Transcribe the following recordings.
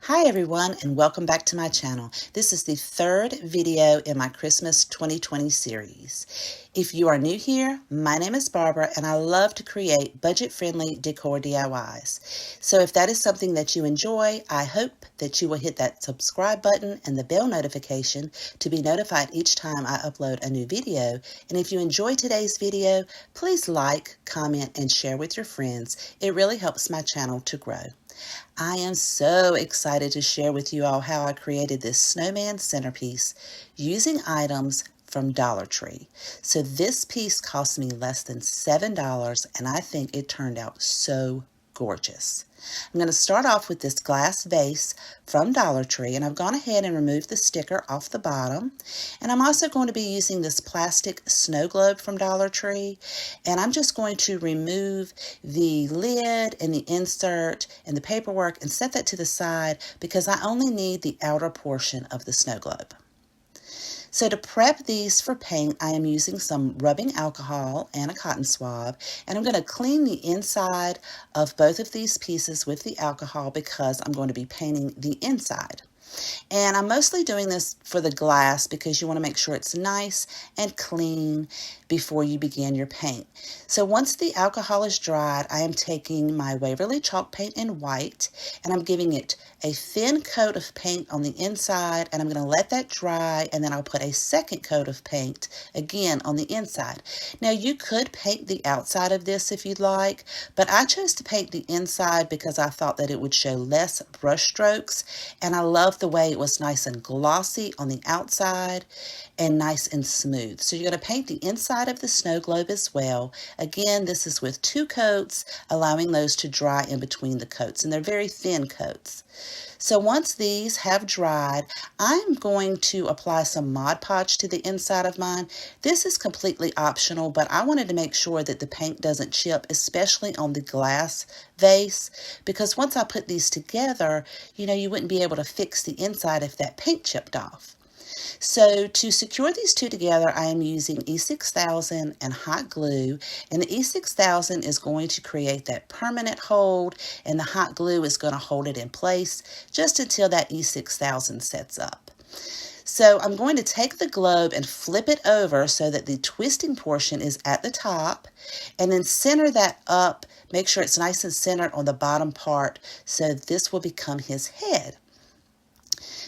Hi everyone, and welcome back to my channel. This is the third video in my Christmas 2020 series. If you are new here, my name is Barbara and I love to create budget-friendly decor DIYs. So if that is something that you enjoy, I hope that you will hit that subscribe button and the bell notification to be notified each time I upload a new video. And if you enjoy today's video, please like, comment, and share with your friends. It really helps my channel to grow. I am so excited to share with you all how I created this snowman centerpiece using items from Dollar Tree. So this piece cost me less than $7 and I think it turned out so gorgeous. I'm going to start off with this glass vase from Dollar Tree, and I've gone ahead and removed the sticker off the bottom. And I'm also going to be using this plastic snow globe from Dollar Tree, and I'm just going to remove the lid and the insert and the paperwork and set that to the side because I only need the outer portion of the snow globe. So to prep these for paint, I am using some rubbing alcohol and a cotton swab, and I'm going to clean the inside of both of these pieces with the alcohol because I'm going to be painting the inside. And I'm mostly doing this for the glass because you want to make sure it's nice and clean before you begin your paint. So once the alcohol is dried, I am taking my Waverly chalk paint in white and I'm giving it a thin coat of paint on the inside, and I'm going to let that dry, and then I'll put a second coat of paint again on the inside. Now you could paint the outside of this if you'd like, but I chose to paint the inside because I thought that it would show less brush strokes, and I love the way it was nice and glossy on the outside and nice and smooth. So you're going to paint the inside of the snow globe as well. Again, this is with 2 coats, allowing those to dry in between the coats, and they're very thin coats. So once these have dried, I'm going to apply some Mod Podge to the inside of mine. This is completely optional, but I wanted to make sure that the paint doesn't chip, especially on the glass vase, because once I put these together, you wouldn't be able to fix the inside if that paint chipped off. So to secure these two together, I am using E6000 and hot glue, and the E6000 is going to create that permanent hold, and the hot glue is going to hold it in place just until that E6000 sets up. So I'm going to take the globe and flip it over so that the twisting portion is at the top, and then center that up. Make sure it's nice and centered on the bottom part, so this will become his head.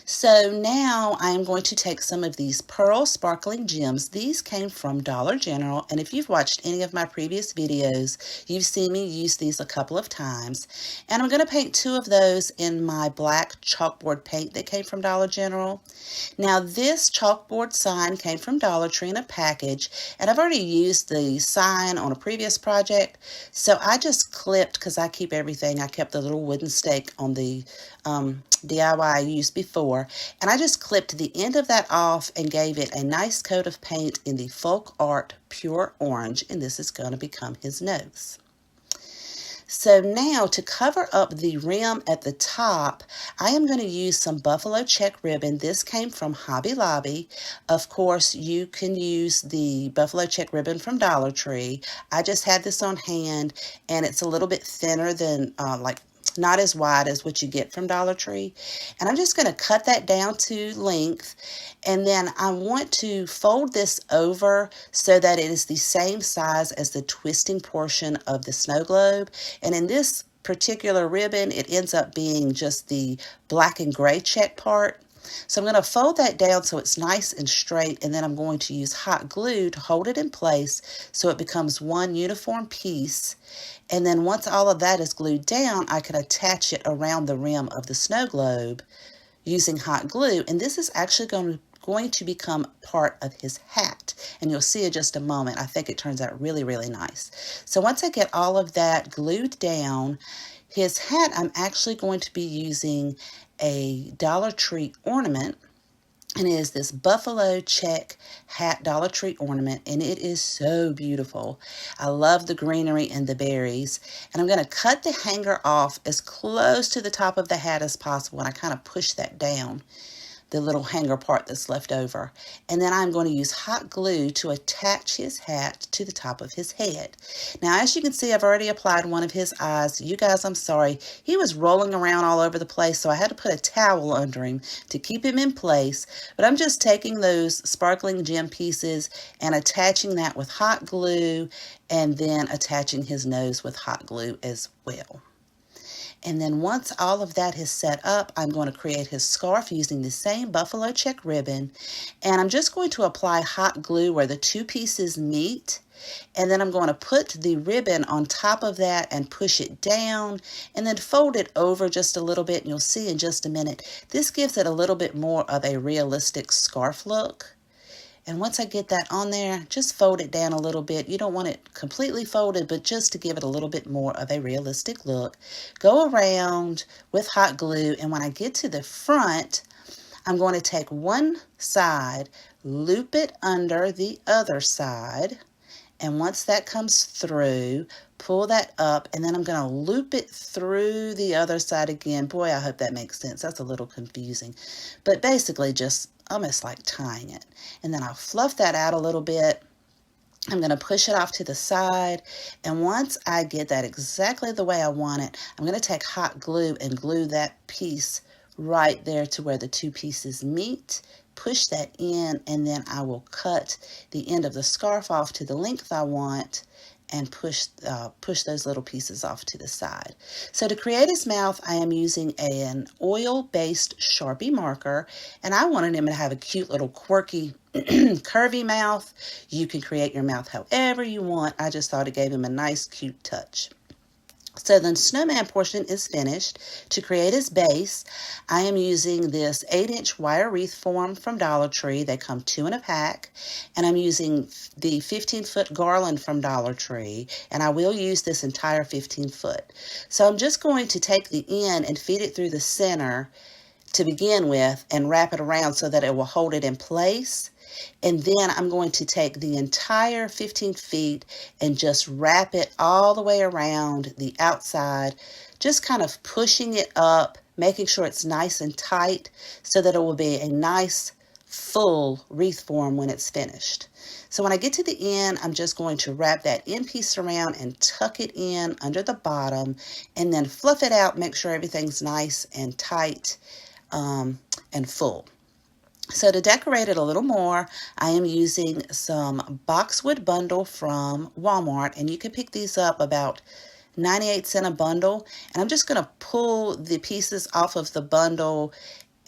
So now I am going to take some of these pearl sparkling gems. These came from Dollar General, and if you've watched any of my previous videos, you've seen me use these a couple of times. And I'm going to paint 2 of those in my black chalkboard paint that came from Dollar General. Now this chalkboard sign came from Dollar Tree in a package, and I've already used the sign on a previous project, so I just clipped, because I keep everything, I kept the little wooden stake on the DIY I used before, and I just clipped the end of that off and gave it a nice coat of paint in the Folk Art Pure Orange, and this is going to become his nose. So now to cover up the rim at the top, I am going to use some buffalo check ribbon. This came from Hobby Lobby. Of course, you can use the buffalo check ribbon from Dollar Tree. I just had this on hand, and it's a little bit thinner than not as wide as what you get from Dollar Tree. And I'm just going to cut that down to length, and then I want to fold this over so that it is the same size as the twisting portion of the snow globe. And in this particular ribbon, it ends up being just the black and gray check part. So I'm going to fold that down so it's nice and straight, and then I'm going to use hot glue to hold it in place so it becomes one uniform piece. And then once all of that is glued down, I can attach it around the rim of the snow globe using hot glue. And this is actually going to become part of his hat, and you'll see in just a moment. I think it turns out really, really nice. So once I get all of that glued down, his hat, I'm actually going to be using a Dollar Tree ornament, and it is this buffalo check hat Dollar Tree ornament, and it is so beautiful. I love the greenery and the berries, and I'm going to cut the hanger off as close to the top of the hat as possible, and I kind of push that down. the little hanger part that's left over. And then I'm going to use hot glue to attach his hat to the top of his head. Now, as you can see, I've already applied one of his eyes. You guys, I'm sorry. He was rolling around all over the place, so I had to put a towel under him to keep him in place. But I'm just taking those sparkling gem pieces and attaching that with hot glue, and then attaching his nose with hot glue as well. And then once all of that is set up, I'm going to create his scarf using the same buffalo check ribbon. And I'm just going to apply hot glue where the two pieces meet. And then I'm going to put the ribbon on top of that and push it down and then fold it over just a little bit. And you'll see in just a minute, this gives it a little bit more of a realistic scarf look. And once I get that on there, just fold it down a little bit. You don't want it completely folded, but just to give it a little bit more of a realistic look. Go around with hot glue, and when I get to the front, I'm going to take one side, loop it under the other side, and once that comes through, pull that up, and then I'm going to loop it through the other side again. Boy, I hope that makes sense. That's a little confusing, but basically just almost like tying it. And then I'll fluff that out a little bit. I'm going to push it off to the side, and once I get that exactly the way I want it, I'm going to take hot glue and glue that piece right there to where the two pieces meet. Push that in, and then I will cut the end of the scarf off to the length I want and push those little pieces off to the side. So to create his mouth, I am using an oil-based Sharpie marker, and I wanted him to have a cute little quirky curvy mouth. You can create your mouth however you want. I just thought it gave him a nice cute touch. So the snowman portion is finished. To create his base, I am using this 8-inch wire wreath form from Dollar Tree. They come 2 in a pack. And I'm using the 15-foot garland from Dollar Tree. And I will use this entire 15-foot. So I'm just going to take the end and feed it through the center to begin with and wrap it around so that it will hold it in place. And then I'm going to take the entire 15 feet and just wrap it all the way around the outside, just kind of pushing it up, making sure it's nice and tight so that it will be a nice full wreath form when it's finished. So when I get to the end, I'm just going to wrap that end piece around and tuck it in under the bottom and then fluff it out, make sure everything's nice and tight and full. So to decorate it a little more, I am using some boxwood bundle from Walmart, and you can pick these up about 98 cents a bundle. And I'm just going to pull the pieces off of the bundle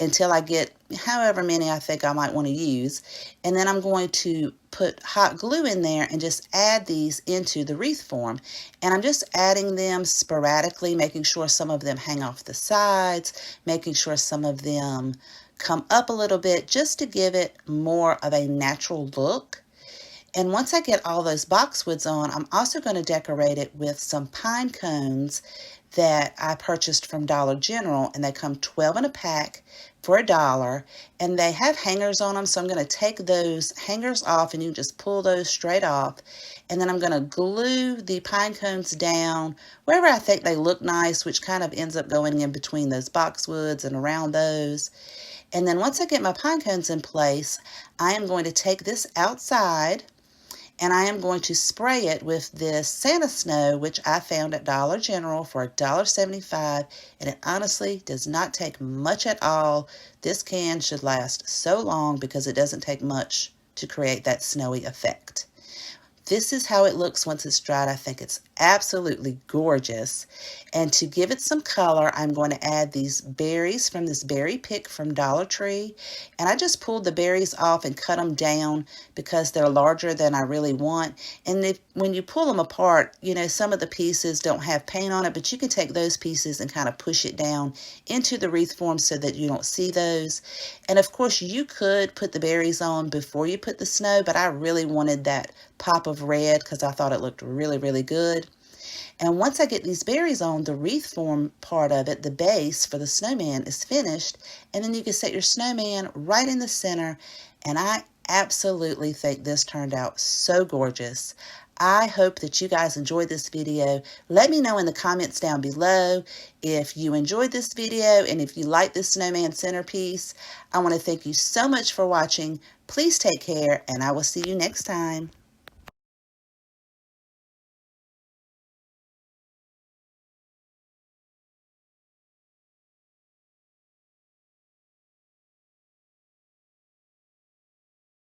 until I get however many I think I might want to use. And then I'm going to put hot glue in there and just add these into the wreath form. And I'm just adding them sporadically, making sure some of them hang off the sides, making sure some of them come up a little bit just to give it more of a natural look. And once I get all those boxwoods on, I'm also going to decorate it with some pine cones that I purchased from Dollar General, and they come 12 in a pack for $1, and they have hangers on them, so I'm going to take those hangers off, and you can just pull those straight off. And then I'm going to glue the pine cones down wherever I think they look nice, which kind of ends up going in between those boxwoods and around those. And then once I get my pine cones in place, I am going to take this outside and I am going to spray it with this Santa Snow, which I found at Dollar General for $1.75, and it honestly does not take much at all. This can should last so long because it doesn't take much to create that snowy effect. This is how it looks once it's dried. I think it's absolutely gorgeous. And to give it some color, I'm going to add these berries from this berry pick from Dollar Tree. And I just pulled the berries off and cut them down because they're larger than I really want. And when you pull them apart, you know, some of the pieces don't have paint on it, but you can take those pieces and kind of push it down into the wreath form so that you don't see those. And of course, you could put the berries on before you put the snow, but I really wanted that pop of red because I thought it looked really, really good. And once I get these berries on, the wreath form part of it, the base for the snowman, is finished. And then you can set your snowman right in the center. And I absolutely think this turned out so gorgeous. I hope that you guys enjoyed this video. Let me know in the comments down below if you enjoyed this video and if you like this snowman centerpiece. I want to thank you so much for watching. Please take care, and I will see you next time.